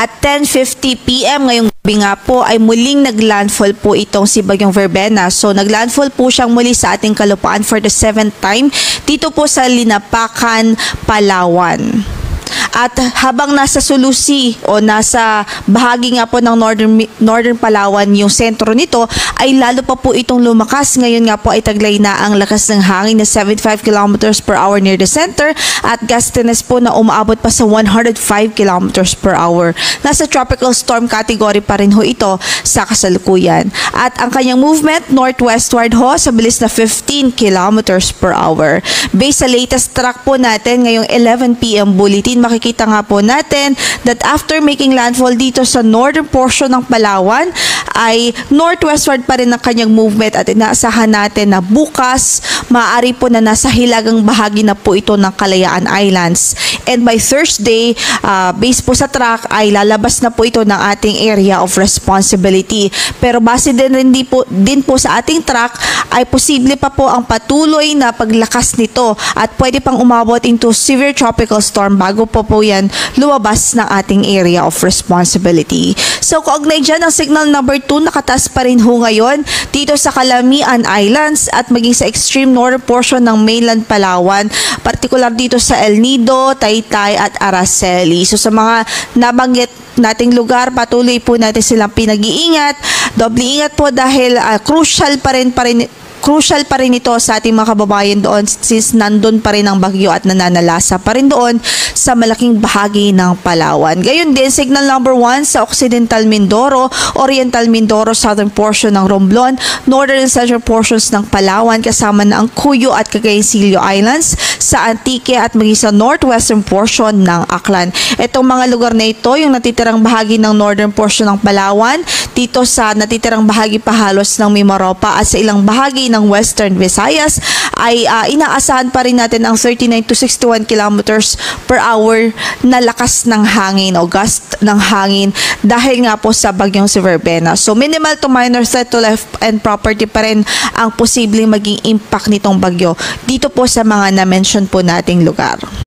At 10:50 PM ngayong gabi nga po ay muling naglandfall po itong si Bagyong Verbena. So naglandfall po siyang muli sa ating kalupaan for the 7th time dito po sa Linapacan, Palawan. At habang nasa Sulusi o nasa bahagi nga po ng Northern Palawan yung sentro nito, ay lalo pa po itong lumakas. Ngayon nga po ay taglay na ang lakas ng hangin na 75 kilometers per hour near the center at gustiness po na umaabot pa sa 105 kilometers per hour. Nasa tropical storm category pa rin ho ito sa kasalukuyan. At ang kanyang movement northwestward ho sa bilis na 15 kilometers per hour. Based sa latest track po natin ngayong 11 PM bulletin, makikita nga po natin that after making landfall dito sa northern portion ng Palawan ay northwestward pa rin ang kanyang movement at inaasahan natin na bukas maaari po na nasa hilagang bahagi na po ito ng Kalayaan Islands. And by Thursday, based po sa track ay lalabas na po ito ng ating area of responsibility. Pero base din po sa ating track ay posible pa po ang patuloy na paglakas nito at pwede pang umabot into severe tropical storm bago po yan lumabas ng ating area of responsibility. So kaugnay dyan ang signal number 2 nakataas pa rin ho ngayon dito sa Calamian Islands at maging sa extreme northern portion ng mainland Palawan, particular dito sa El Nido, Taytay at Araceli. So sa mga nabanggit nating lugar, patuloy po natin silang pinag-iingat. Doble ingat po dahil crucial pa rin ito sa ating mga kababayan doon since nandun pa rin ang bagyo at nananalasa pa rin doon sa malaking bahagi ng Palawan. Gayon din, signal number 1 sa Occidental Mindoro, Oriental Mindoro, southern portion ng Romblon, northern and central portions ng Palawan kasama na ang Cuyo at Cagayancillo Islands sa Antique at maging sa northwestern portion ng Aklan. Itong mga lugar na ito, yung natitirang bahagi ng northern portion ng Palawan, dito sa natitirang bahagi pa halos ng Mimaropa at sa ilang bahagi ng Western Visayas ay inaasahan pa rin natin ang 39 to 61 kilometers per hour na lakas ng hangin o gust ng hangin dahil nga po sa bagyong si Verbena. So minimal to minor threat to life and property pa rin ang posibleng maging impact nitong bagyo dito po sa mga na-mention po nating lugar.